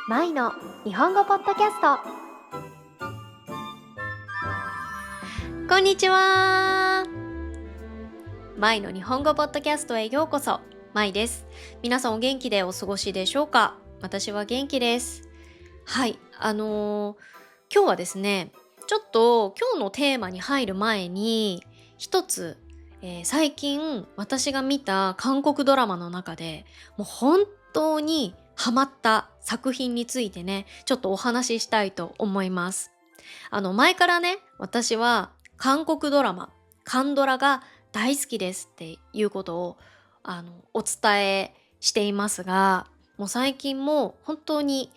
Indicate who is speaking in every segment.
Speaker 1: マイの日本語ポッドキャスト。こんにちは。マイの日本語ポッドキャストへようこそ。マイです。皆さんお元気でお過ごしでしょうか？私は元気です。はい、今日はですね、ちょっと今日のテーマに入る前に一つ、最近私が見た韓国ドラマの中でもう本当にハマった作品についてね、ちょっとお話ししたいと思います。前からね、私は韓国ドラマ、韓ドラが大好きですっていうことをお伝えしていますが、もう最近も本当に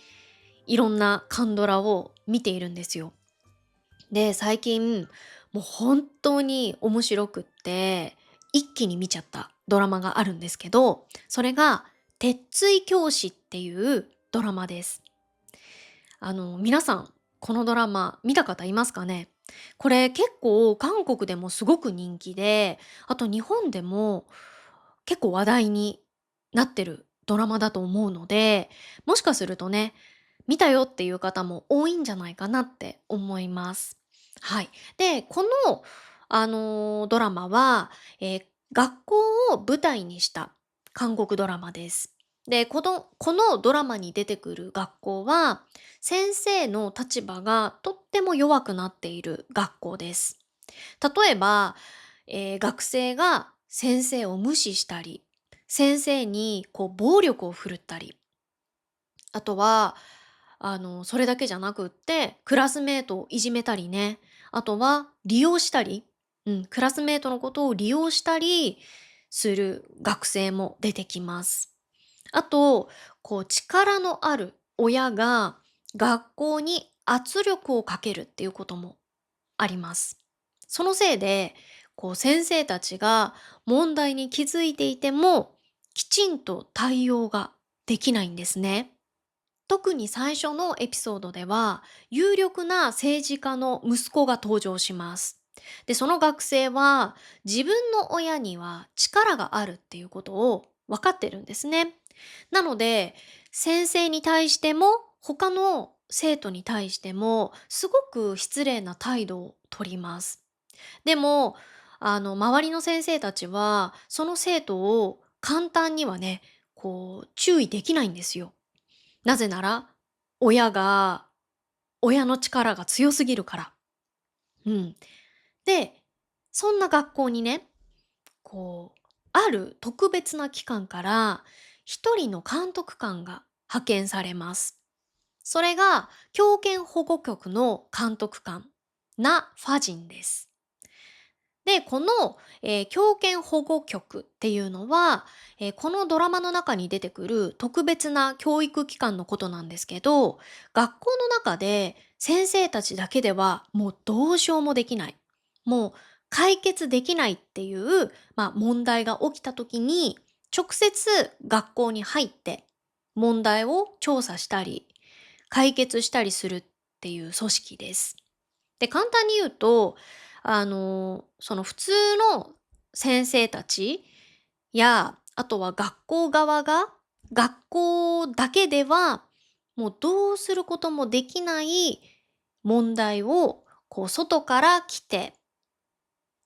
Speaker 1: いろんな韓ドラを見ているんですよ。で、最近もう本当に面白くって一気に見ちゃったドラマがあるんですけど、それが鉄槌教師っていうドラマです。皆さんこのドラマ見た方いますかね？これ結構韓国でもすごく人気で、あと日本でも結構話題になってるドラマだと思うので、もしかするとね、見たよっていう方も多いんじゃないかなって思います。はい。で、この、ドラマは、学校を舞台にした韓国ドラマです。で、このドラマに出てくる学校は、先生の立場がとっても弱くなっている学校です。例えば、学生が先生を無視したり、先生に暴力を振るったり、あとは、それだけじゃなくって、クラスメートをいじめたりね、あとは利用したり、クラスメートのことを利用したりする学生も出てきます。あと、力のある親が学校に圧力をかけるっていうこともあります。そのせいで、先生たちが問題に気づいていても、きちんと対応ができないんですね。特に最初のエピソードでは、有力な政治家の息子が登場します。で、その学生は自分の親には力があるっていうことを分かってるんですね。なので、先生に対しても他の生徒に対してもすごく失礼な態度をとります。でも、周りの先生たちはその生徒を簡単にはね、注意できないんですよ。なぜなら、親が親の力が強すぎるから。うん。で、そんな学校にね、ある特別な機関から一人の監督官が派遣されます。それが強権保護局の監督官、ナ・ファジンです。で、この、強権保護局っていうのは、このドラマの中に出てくる特別な教育機関のことなんですけど、学校の中で先生たちだけではもうどうしようもできない。もう解決できないっていう、問題が起きた時に、直接学校に入って問題を調査したり、解決したりするっていう組織です。で、簡単に言うと、その普通の先生たちや、あとは学校側が、学校だけでは、もうどうすることもできない問題を、外から来て、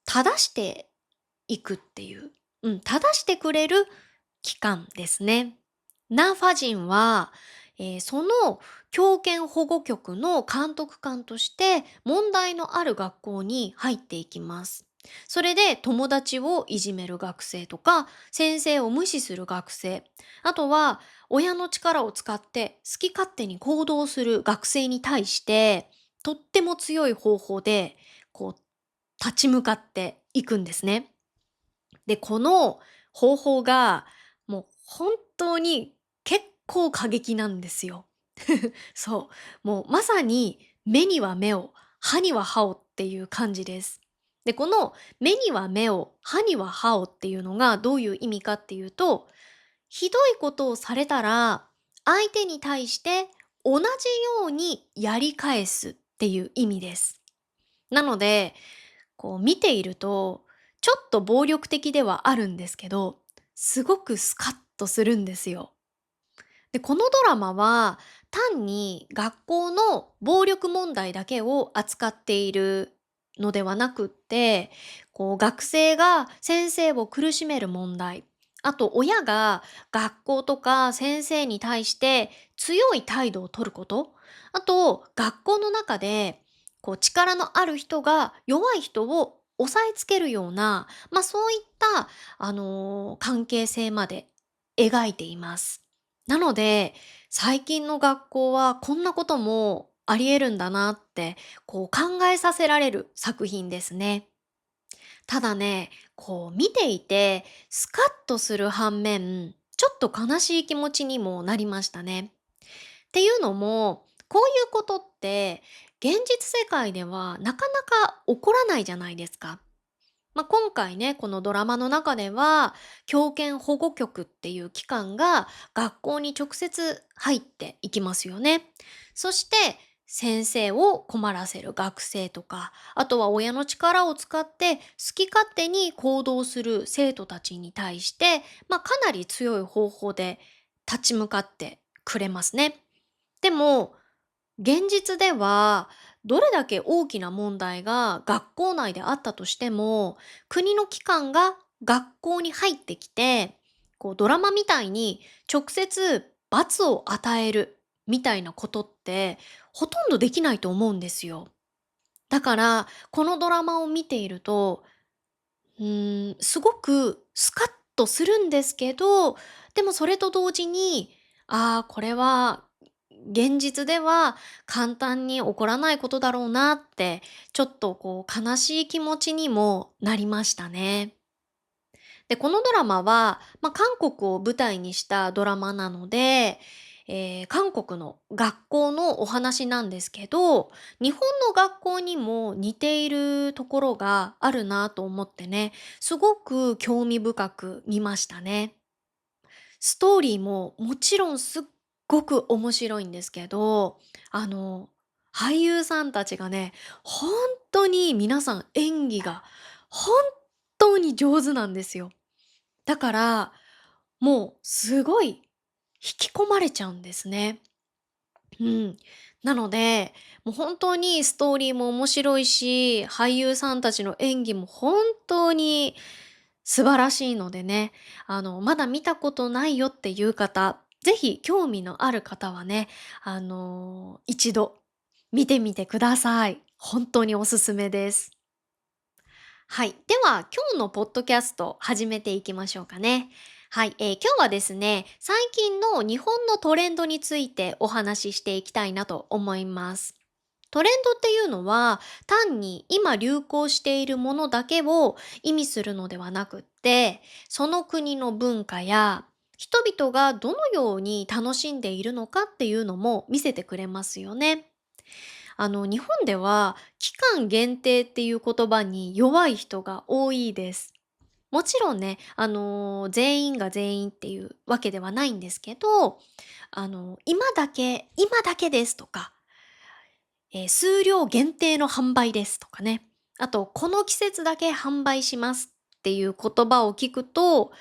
Speaker 1: 正していくっていう、正してくれる機関ですね。ナ・ファジンは、その強権保護局の監督官として問題のある学校に入っていきます。それで友達をいじめる学生とか、先生を無視する学生、あとは親の力を使って好き勝手に行動する学生に対して、とっても強い方法で、立ち向かっていくんですね。で、この方法が、もう本当に結構過激なんですよ。そう。もうまさに目には目を、歯には歯をっていう感じです。で、この目には目を、歯には歯をっていうのがどういう意味かっていうと、ひどいことをされたら、相手に対して同じようにやり返すっていう意味です。なので、見ていると、ちょっと暴力的ではあるんですけど、すごくスカッとするんですよ。で、このドラマは単に学校の暴力問題だけを扱っているのではなくって、学生が先生を苦しめる問題、あと親が学校とか先生に対して強い態度を取ること、あと学校の中で力のある人が弱い人を押さえつけるような、そういった、関係性まで描いています。なので、最近の学校はこんなこともあり得るんだなって、考えさせられる作品ですね。ただね、見ていてスカッとする反面、ちょっと悲しい気持ちにもなりましたね。っていうのも、こういうことって現実世界ではなかなか起こらないじゃないですか。今回ね、このドラマの中では、狂犬保護局っていう機関が学校に直接入っていきますよね。そして、先生を困らせる学生とか、あとは親の力を使って好き勝手に行動する生徒たちに対して、かなり強い方法で立ち向かってくれますね。でも、現実では、どれだけ大きな問題が学校内であったとしても、国の機関が学校に入ってきて、ドラマみたいに直接罰を与えるみたいなことってほとんどできないと思うんですよ。だから、このドラマを見ていると、すごくスカッとするんですけど、でもそれと同時に、ああ、これは現実では簡単に起こらないことだろうなって、ちょっと悲しい気持ちにもなりましたね。で、このドラマは、韓国を舞台にしたドラマなので、韓国の学校のお話なんですけど、日本の学校にも似ているところがあるなと思ってね、すごく興味深く見ましたね。ストーリーももちろんすっごく面白いんですけど、あの、俳優さんたちがね、本当に皆さん演技が本当に上手なんですよ。だから、もうすごい引き込まれちゃうんですね。うん。なので、もう本当にストーリーも面白いし、俳優さんたちの演技も本当に素晴らしいのでね、まだ見たことないよっていう方、ぜひ興味のある方はね、一度見てみてください。本当におすすめです。はい。では、今日のポッドキャスト始めていきましょうかね。はい。今日はですね、最近の日本のトレンドについてお話ししていきたいなと思います。トレンドっていうのは、単に今流行しているものだけを意味するのではなくって、その国の文化や人々がどのように楽しんでいるのかっていうのも見せてくれますよね。日本では期間限定っていう言葉に弱い人が多いです。もちろんね、全員が全員っていうわけではないんですけど、今だけですとか、数量限定の販売ですとかね。あと、この季節だけ販売しますっていう言葉を聞くと、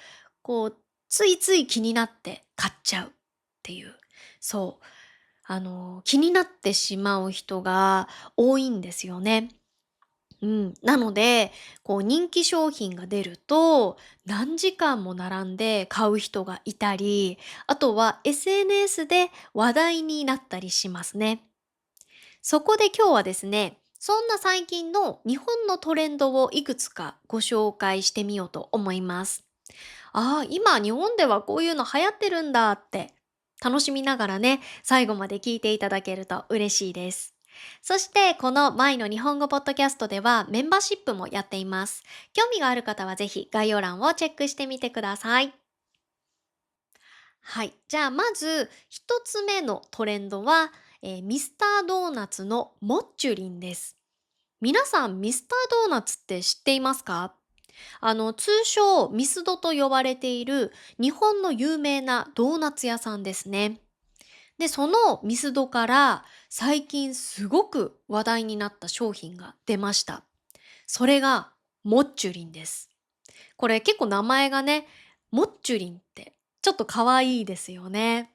Speaker 1: ついつい気になって買っちゃうっていう。そう。気になってしまう人が多いんですよね。うん。なので、人気商品が出ると、何時間も並んで買う人がいたり、あとは SNS で話題になったりしますね。そこで今日はですね、そんな最近の日本のトレンドをいくつかご紹介してみようと思います。ああ、今日本ではこういうの流行ってるんだって楽しみながらね、最後まで聞いていただけると嬉しいです。そしてこの舞の日本語ポッドキャストではメンバーシップもやっています。興味がある方はぜひ概要欄をチェックしてみてください。はい。じゃあまず一つ目のトレンドは、ミスタードーナツのモッチュリンです。皆さんミスタードーナツって知っていますか？通称ミスドと呼ばれている日本の有名なドーナツ屋さんですね。で、そのミスドから最近すごく話題になった商品が出ました。それがモッチュリンです。これ結構名前がね、モッチュリンってちょっと可愛いですよね。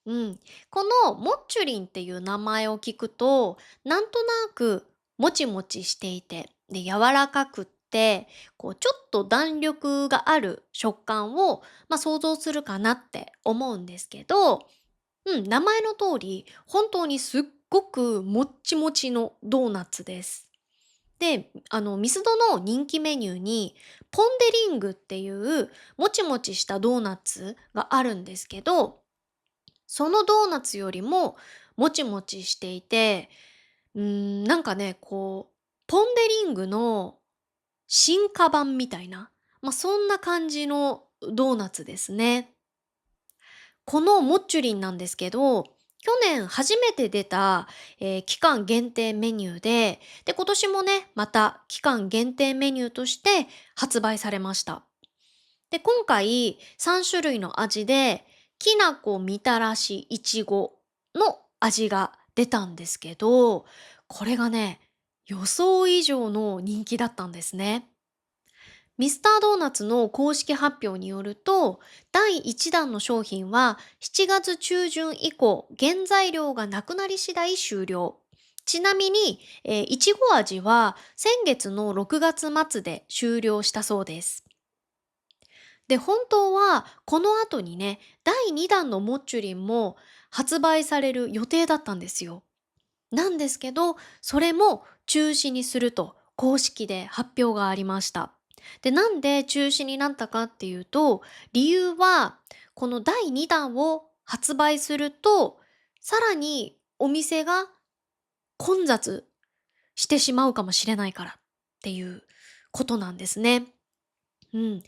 Speaker 1: うん。このモッチュリンっていう名前を聞くと、なんとなくもちもちしていて、で、柔らかくって、ちょっと弾力がある食感を、想像するかなって思うんですけど、名前の通り、本当にすっごくもっちもちのドーナツです。で、ミスドの人気メニューに、ポンデリングっていうもちもちしたドーナツがあるんですけど、そのドーナツよりももちもちしていて、なんかね、ポンデリングの進化版みたいな、そんな感じのドーナツですね。このモッチュリンなんですけど、去年初めて出た、期間限定メニューで、今年もね、また期間限定メニューとして発売されました。で、今回3種類の味で、きなこ、みたらし、いちごの味が出たんですけど、これがね、予想以上の人気だったんですね。ミスタードーナツの公式発表によると、第1弾の商品は7月中旬以降、原材料がなくなり次第終了。ちなみに、いちご味は先月の6月末で終了したそうです。で、本当はこの後にね、第2弾のモッチュリンも発売される予定だったんですよ。なんですけど、それも中止にすると公式で発表がありました。で、なんで中止になったかっていうと、理由は、この第2弾を発売すると、さらにお店が混雑してしまうかもしれないからっていうことなんですね。うん。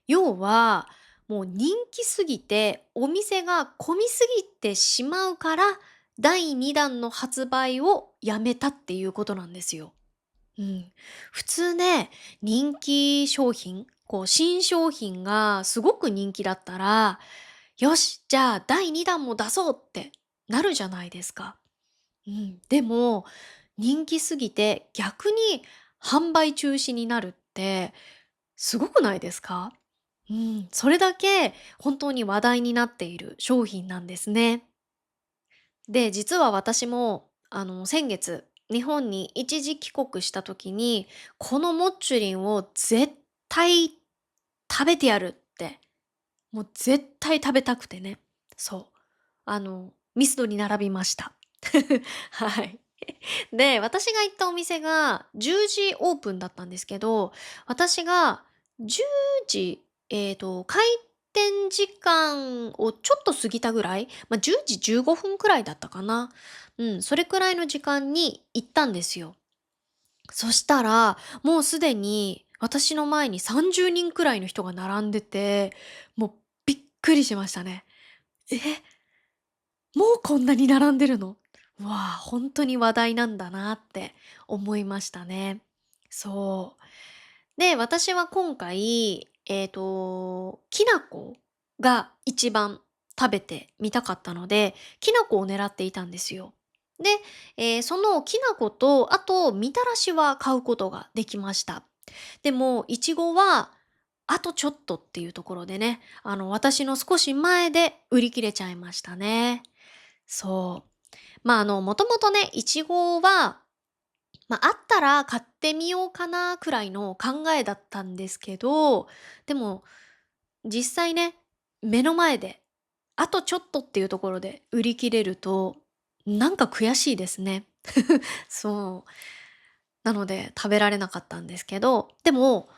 Speaker 1: 要は、もう人気すぎて、お店が混みすぎてしまうから、第2弾の発売をやめたっていうことなんですよ。うん。普通ね、人気商品、新商品がすごく人気だったら、よし、じゃあ第2弾も出そうってなるじゃないですか。でも、人気すぎて逆に販売中止になるってすごくないですか？それだけ本当に話題になっている商品なんですね。で、実は私も、先月、日本に一時帰国した時に、このモッチュリンを絶対食べてやるって、もう絶対食べたくてね。そう。ミスドに並びました。はい。で、私が行ったお店が10時オープンだったんですけど、私が10時、開店時間をちょっと過ぎたぐらい、10時15分くらいだったかな。それくらいの時間に行ったんですよ。そしたら、もうすでに私の前に30人くらいの人が並んでて、もうびっくりしましたね。え、もうこんなに並んでるの？わあ、本当に話題なんだなって思いましたね。そう。で、私は今回、きなこが一番食べてみたかったので、きなこを狙っていたんですよ。で、そのきなこと、あと、みたらしは買うことができました。でも、いちごは、あとちょっとっていうところでね、私の少し前で売り切れちゃいましたね。そう。もともとね、いちごは、あったら買ってみようかなくらいの考えだったんですけど、でも、実際ね、目の前で、あとちょっとっていうところで売り切れると、なんか悔しいですね。そう。なので食べられなかったんですけど、でも、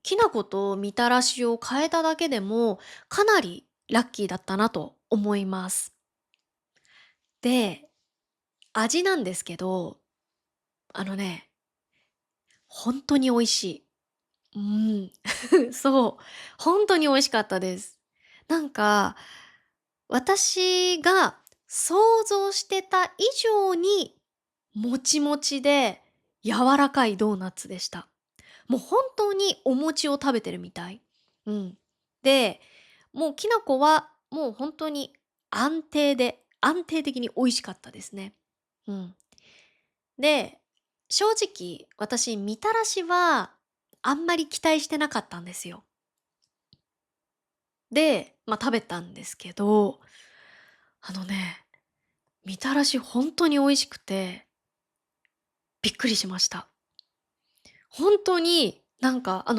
Speaker 1: きな粉とみたらしを変えただけでも、かなりラッキーだったなと思います。で、味なんですけど、あのね、本当に美味しい。そう、本当に美味しかったです。なんか、私が想像してた以上にもちもちで柔らかいドーナツでした。もう本当にお餅を食べてるみたい。うん。で、もうきな粉はもう本当に安定的に美味しかったですね。うん。で、正直私みたらしはあんまり期待してなかったんですよ。で、食べたんですけど、あのね、みたらし本当に美味しくて、びっくりしました。本当に、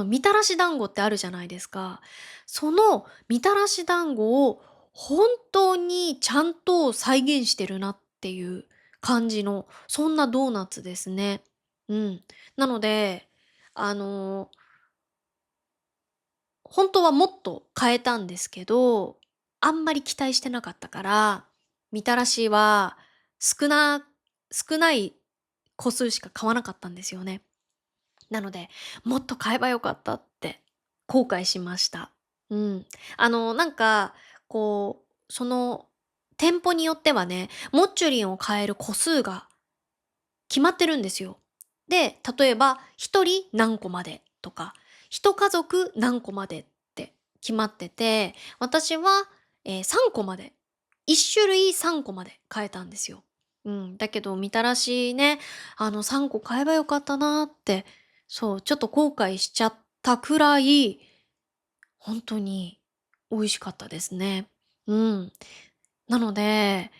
Speaker 1: みたらし団子ってあるじゃないですか。そのみたらし団子を本当にちゃんと再現してるなっていう感じの、そんなドーナツですね。うん。なので、あの、本当はもっと買えたんですけど、あんまり期待してなかったから、みたらしは少な少ない個数しか買わなかったんですよね。なので、もっと買えばよかったって後悔しました。うん。その店舗によってはね、モッチュリンを買える個数が決まってるんですよ。で、例えば1人何個までとか、1家族何個までって決まってて、私は、3個まで、1種類3個まで買えたんですよ。うん、だけどみたらしね、3個買えばよかったなって、そう、ちょっと後悔しちゃったくらい、本当に美味しかったですね。うん。なので、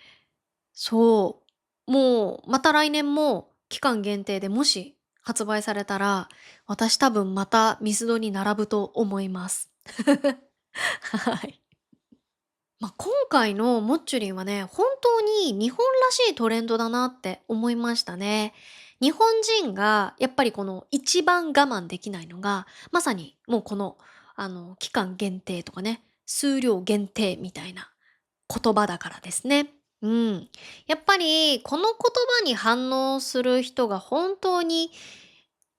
Speaker 1: そう。もう、また来年も期間限定でもし発売されたら、私多分またミスドに並ぶと思います。はい。今回のモッチュリンはね、本当に日本らしいトレンドだなって思いましたね。日本人がやっぱりこの一番我慢できないのが、まさにもうこの、期間限定とかね、数量限定みたいな言葉だからですね。うん。やっぱりこの言葉に反応する人が本当に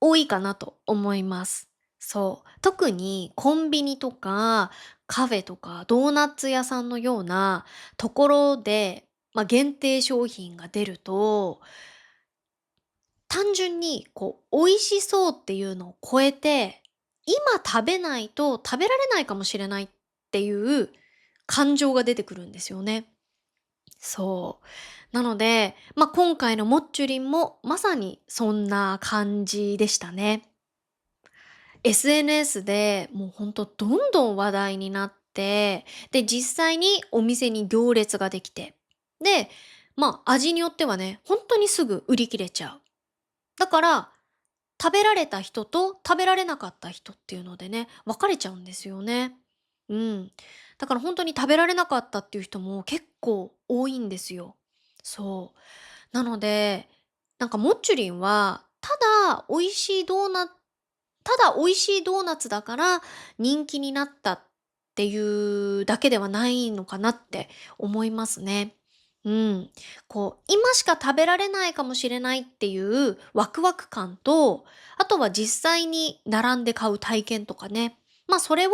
Speaker 1: 多いかなと思います。そう。特にコンビニとかカフェとかドーナツ屋さんのようなところで、限定商品が出ると、単純に美味しそうっていうのを超えて、今食べないと食べられないかもしれないっていう感情が出てくるんですよね。そう。なので、今回のモッチュリンもまさにそんな感じでしたね。SNS でもうほんとどんどん話題になって、で、実際にお店に行列ができて、で、味によってはね、ほんとにすぐ売り切れちゃう。だから、食べられた人と食べられなかった人っていうのでね、分かれちゃうんですよね。うん。だから本当に食べられなかったっていう人も結構多いんですよ。そう。なので、モッチュリンは、ただ美味しいドーナツだから人気になったっていうだけではないのかなって思いますね。うん。今しか食べられないかもしれないっていうワクワク感と、あとは実際に並んで買う体験とかね。それを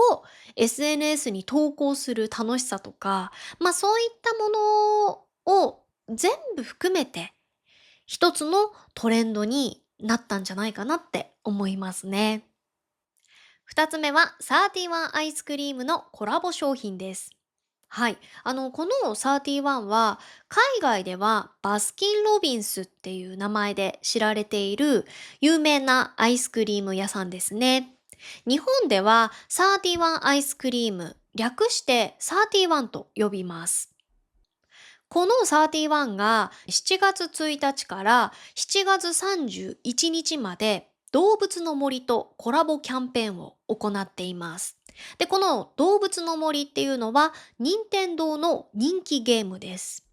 Speaker 1: SNS に投稿する楽しさとか、そういったものを全部含めて一つのトレンドになったんじゃないかなって思いますね。二つ目はサーティワンアイスクリームのコラボ商品です。はい。このサーティワンは、海外ではバスキン・ロビンスっていう名前で知られている有名なアイスクリーム屋さんですね。日本ではサーティワンアイスクリーム、略してサーティワンと呼びます。このサーティワンが7月1日から7月31日まで動物の森とコラボキャンペーンを行っています。で、この動物の森っていうのは任天堂の人気ゲームです。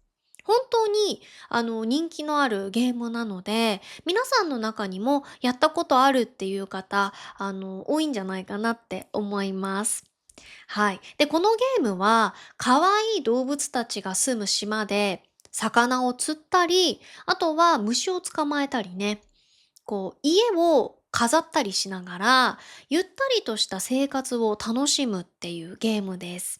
Speaker 1: 本当に人気のあるゲームなので、皆さんの中にもやったことあるっていう方、多いんじゃないかなって思います。はい。で、このゲームは、可愛い動物たちが住む島で、魚を釣ったり、あとは虫を捕まえたりね、家を飾ったりしながら、ゆったりとした生活を楽しむっていうゲームです。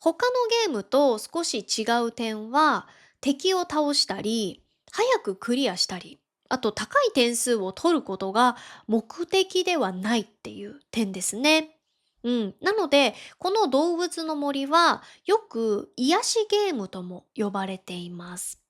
Speaker 1: 他のゲームと少し違う点は、敵を倒したり、早くクリアしたり、あと高い点数を取ることが目的ではないっていう点ですね。うん。なので、この動物の森はよく癒しゲームとも呼ばれています。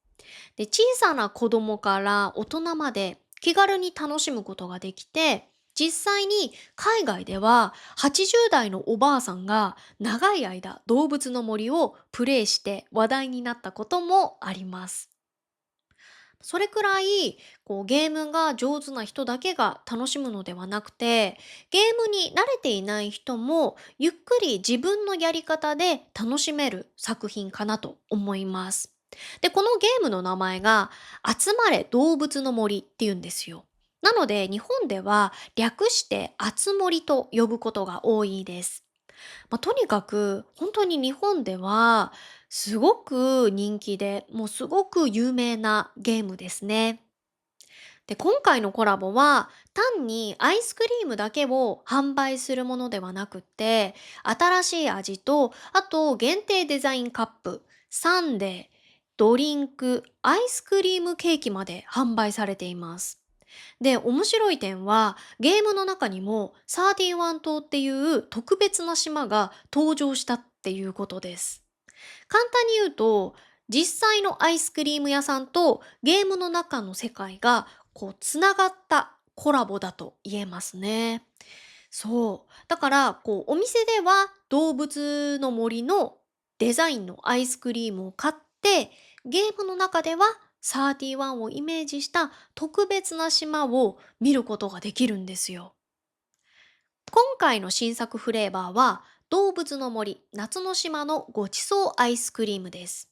Speaker 1: で、小さな子供から大人まで気軽に楽しむことができて、実際に海外では80代のおばあさんが長い間動物の森をプレイして話題になったこともあります。それくらいゲームが上手な人だけが楽しむのではなくて、ゲームに慣れていない人もゆっくり自分のやり方で楽しめる作品かなと思います。で、このゲームの名前が集まれ動物の森っていうんですよ。なので日本では略してあつ森と呼ぶことが多いです。とにかく本当に日本ではすごく人気で、もうすごく有名なゲームですね。で、今回のコラボは単にアイスクリームだけを販売するものではなくって、新しい味と、あと限定デザインカップ、サンデー、ドリンク、アイスクリームケーキまで販売されています。で、面白い点は、ゲームの中にも31島っていう特別な島が登場したっていうことです。簡単に言うと、実際のアイスクリーム屋さんとゲームの中の世界がつながったコラボだと言えますね。そう。だから、お店では動物の森のデザインのアイスクリームを買って、ゲームの中では31をイメージした特別な島を見ることができるんですよ。今回の新作フレーバーは動物の森夏の島のごちそうアイスクリームです。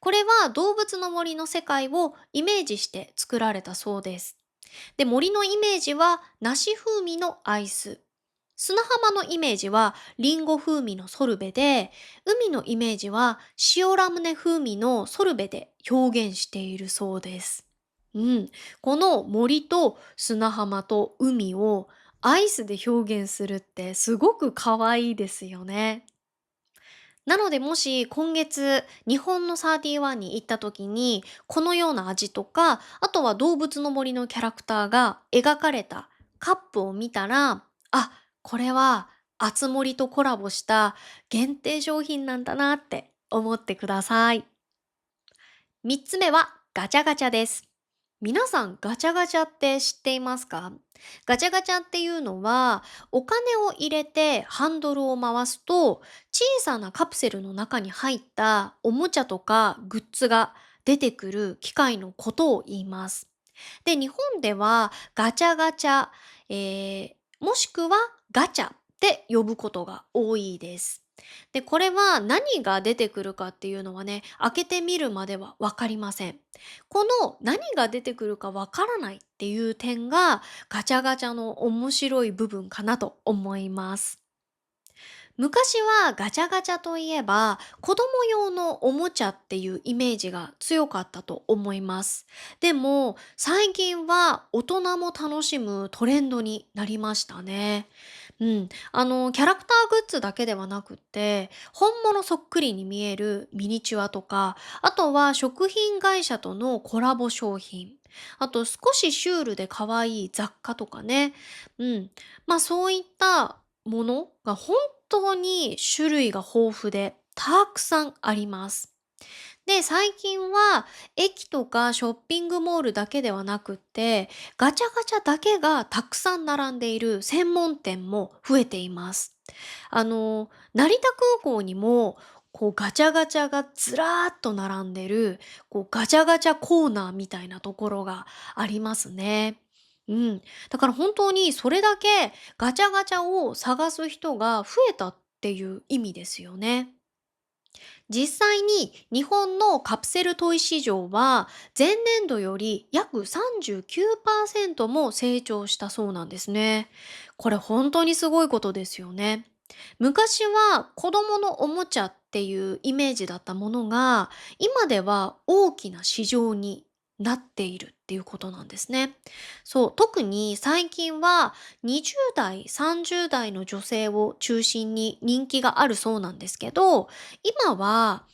Speaker 1: これは動物の森の世界をイメージして作られたそうです。で、森のイメージは梨風味のアイス。砂浜のイメージはリンゴ風味のソルベで、海のイメージは塩ラムネ風味のソルベで表現しているそうです。うん。この森と砂浜と海をアイスで表現するってすごく可愛いですよね。なのでもし今月日本の31に行った時にこのような味とか、あとは動物の森のキャラクターが描かれたカップを見たら、あ、これはあつ森とコラボした限定商品なんだなって思ってください。3つ目はガチャガチャです。皆さんガチャガチャって知っていますか？ガチャガチャっていうのはお金を入れてハンドルを回すと小さなカプセルの中に入ったおもちゃとかグッズが出てくる機械のことを言います。で、日本ではガチャガチャ、もしくはガチャって呼ぶことが多いです。で、これは何が出てくるかっていうのはね、開けてみるまではわかりません。この何が出てくるかわからないっていう点がガチャガチャの面白い部分かなと思います。昔はガチャガチャといえば子供用のおもちゃっていうイメージが強かったと思います。でも最近は大人も楽しむトレンドになりましたね。うん。キャラクターグッズだけではなくって、本物そっくりに見えるミニチュアとか、あとは食品会社とのコラボ商品、あと少しシュールで可愛い雑貨とかね。うん。そういったものが本当に種類が豊富でたくさんあります。で、最近は駅とかショッピングモールだけではなくって、ガチャガチャだけがたくさん並んでいる専門店も増えています。成田空港にもガチャガチャがずらーっと並んでるガチャガチャコーナーみたいなところがありますね。うん。だから本当にそれだけガチャガチャを探す人が増えたっていう意味ですよね。実際に日本のカプセルトイ市場は前年度より約39%も成長したそうなんですね。これ本当にすごいことですよね。昔は子供のおもちゃっていうイメージだったものが今では大きな市場になっているっていうことなんですね。そう、特に最近は20代、30代の女性を中心に人気があるそうなんですけど、今は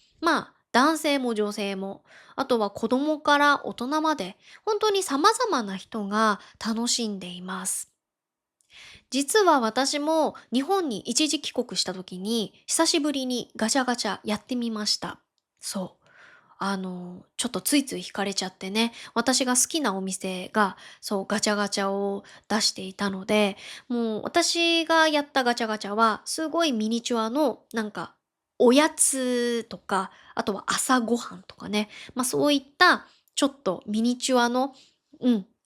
Speaker 1: 男性も女性も、あとは子供から大人まで、本当に様々な人が楽しんでいます。実は私も日本に一時帰国した時に久しぶりにガチャガチャやってみました。そう。ちょっとついつい惹かれちゃってね、私が好きなお店が、そう、ガチャガチャを出していたので、もう私がやったガチャガチャは、すごいミニチュアの、おやつとか、あとは朝ごはんとかね、そういったちょっとミニチュアの、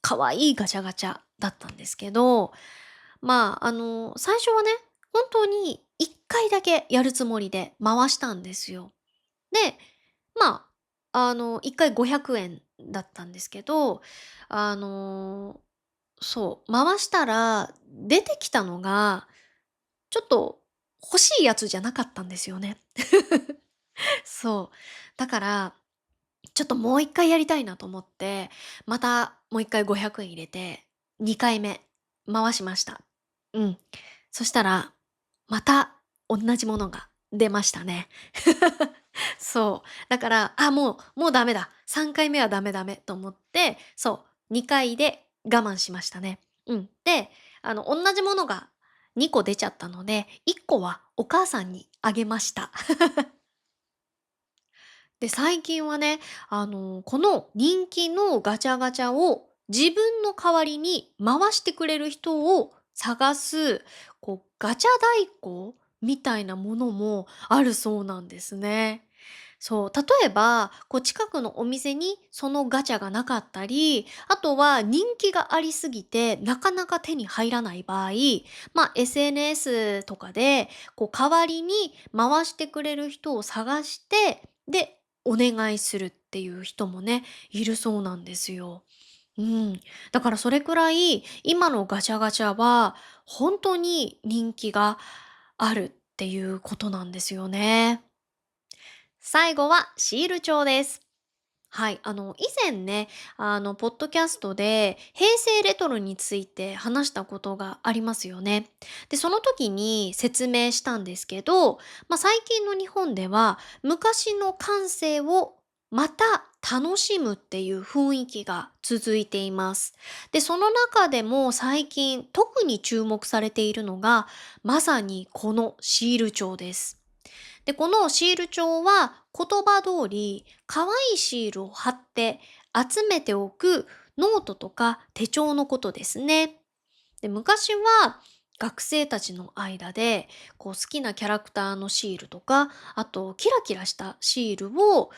Speaker 1: 可愛いガチャガチャだったんですけど、最初はね、本当に1回だけやるつもりで回したんですよ。で、1回500円だったんですけど、あの、そう、回したら出てきたのが、ちょっと欲しいやつじゃなかったんですよね。そう。だから、ちょっともう1回やりたいなと思って、またもう1回500円入れて、2回目回しました。うん。そしたら、また同じものが出ましたね。そう。だから、もうダメだ。3回目はダメダメと思って、そう、2回で我慢しましたね。うん。で、同じものが2個出ちゃったので、1個はお母さんにあげました。で、最近はね、この人気のガチャガチャを自分の代わりに回してくれる人を探す、ガチャ代行みたいなものもあるそうなんですね。そう、例えば、近くのお店にそのガチャがなかったり、あとは人気がありすぎてなかなか手に入らない場合、SNS とかで、代わりに回してくれる人を探して、で、お願いするっていう人もね、いるそうなんですよ。うん。だからそれくらい、今のガチャガチャは、本当に人気があるっていうことなんですよね。最後はシール帳です。はい、以前ね、ポッドキャストで平成レトロについて話したことがありますよね。で、その時に説明したんですけど、最近の日本では昔の感性をまた楽しむっていう雰囲気が続いています。で、その中でも最近特に注目されているのが、まさにこのシール帳です。で、このシール帳は言葉通り可愛いシールを貼って集めておくノートとか手帳のことですね。で、昔は学生たちの間で好きなキャラクターのシールとか、あとキラキラしたシールを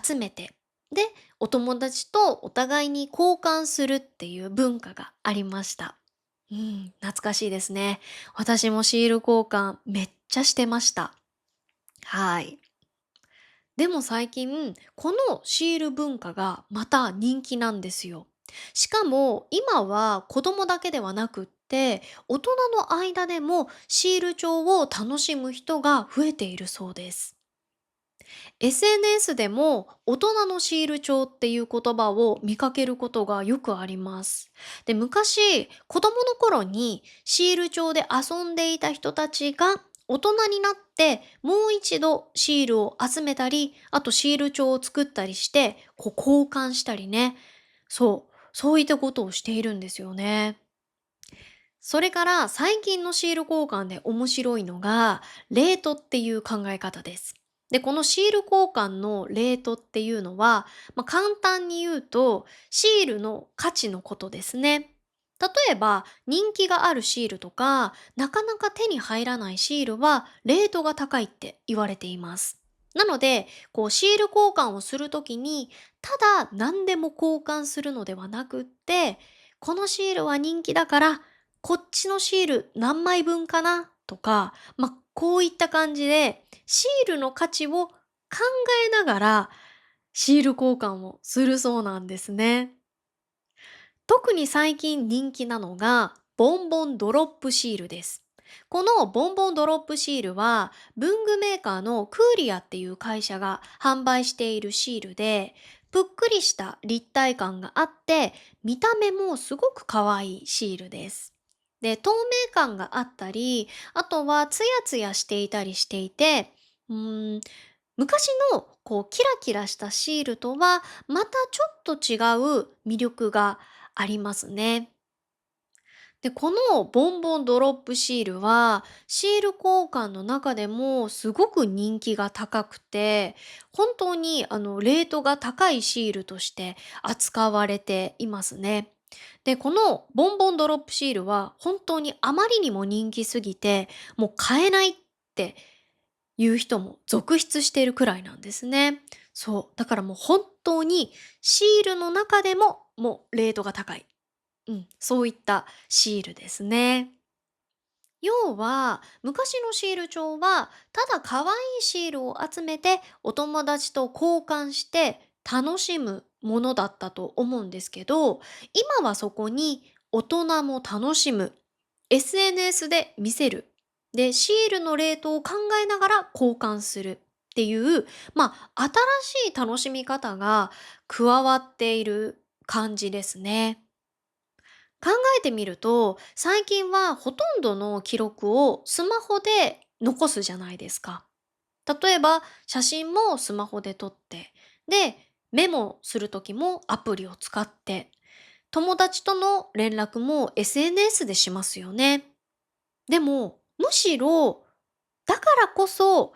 Speaker 1: 集めて、で、お友達とお互いに交換するっていう文化がありました。うん、懐かしいですね。私もシール交換めっちゃしてました。はい。でも最近、このシール文化がまた人気なんですよ。しかも今は子供だけではなくって、大人の間でもシール帳を楽しむ人が増えているそうです。SNS でも大人のシール帳っていう言葉を見かけることがよくあります。で、昔、子供の頃にシール帳で遊んでいた人たちが大人になってもう一度シールを集めたり、あとシール帳を作ったりして、交換したりね。そういったことをしているんですよね。それから最近のシール交換で面白いのが、レートっていう考え方です。で、このシール交換のレートっていうのは、簡単に言うと、シールの価値のことですね。例えば、人気があるシールとか、なかなか手に入らないシールは、レートが高いって言われています。なので、シール交換をするときに、ただ何でも交換するのではなくって、このシールは人気だから、こっちのシール何枚分かなとか、こういった感じで、シールの価値を考えながら、シール交換をするそうなんですね。特に最近人気なのが、ボンボンドロップシールです。このボンボンドロップシールは、文具メーカーのクーリアっていう会社が販売しているシールで、ぷっくりした立体感があって、見た目もすごく可愛いシールです。で、透明感があったり、あとはツヤツヤしていたりしていて、うーん、昔のキラキラしたシールとはまたちょっと違う魅力がありますね。で、このボンボンドロップシールは、シール交換の中でもすごく人気が高くて、本当にレートが高いシールとして扱われていますね。で、このボンボンドロップシールは本当にあまりにも人気すぎて、もう買えないっていう人も続出しているくらいなんですね。そう。だからもう本当にシールの中でももうレートが高い。そういったシールですね。要は、昔のシール帳は、ただ可愛いシールを集めてお友達と交換して楽しむものだったと思うんですけど、今はそこに大人も楽しむ、SNS で見せる、で、シールのレートを考えながら交換するっていう、新しい楽しみ方が加わっている感じですね。考えてみると、最近はほとんどの記録をスマホで残すじゃないですか。例えば、写真もスマホで撮って、で、メモするときもアプリを使って、友達との連絡も SNS でしますよね。でも、むしろ、だからこそ、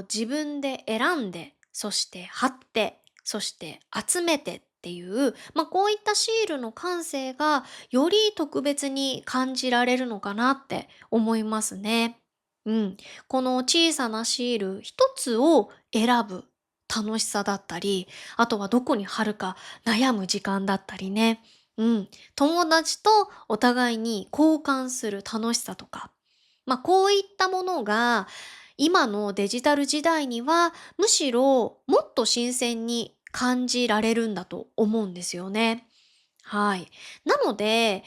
Speaker 1: 自分で選んで、そして貼って、そして集めてっていう、こういったシールの感性がより特別に感じられるのかなって思いますね。うん。この小さなシール一つを選ぶ楽しさだったり、あとはどこに貼るか悩む時間だったりね。友達とお互いに交換する楽しさとか、こういったものが今のデジタル時代にはむしろもっと新鮮に感じられるんだと思うんですよね。はい。なので、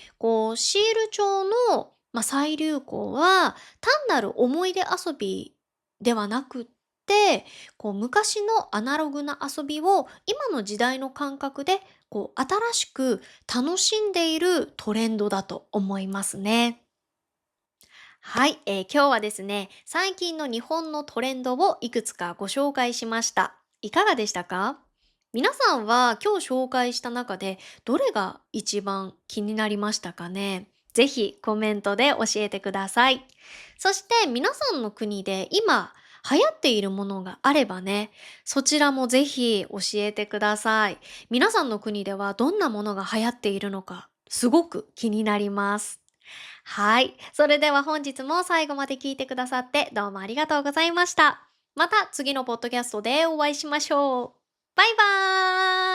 Speaker 1: シール帳の、再流行は単なる思い出遊びではなくって、昔のアナログな遊びを今の時代の感覚で新しく楽しんでいるトレンドだと思いますね。はい、今日はですね、最近の日本のトレンドをいくつかご紹介しました。いかがでしたか？皆さんは今日紹介した中でどれが一番気になりましたかね？ぜひコメントで教えてください。そして皆さんの国で今流行っているものがあればね、そちらもぜひ教えてください。皆さんの国ではどんなものが流行っているのか、すごく気になります。はい。それでは本日も最後まで聞いてくださってどうもありがとうございました。また次のポッドキャストでお会いしましょう。バイバーイ。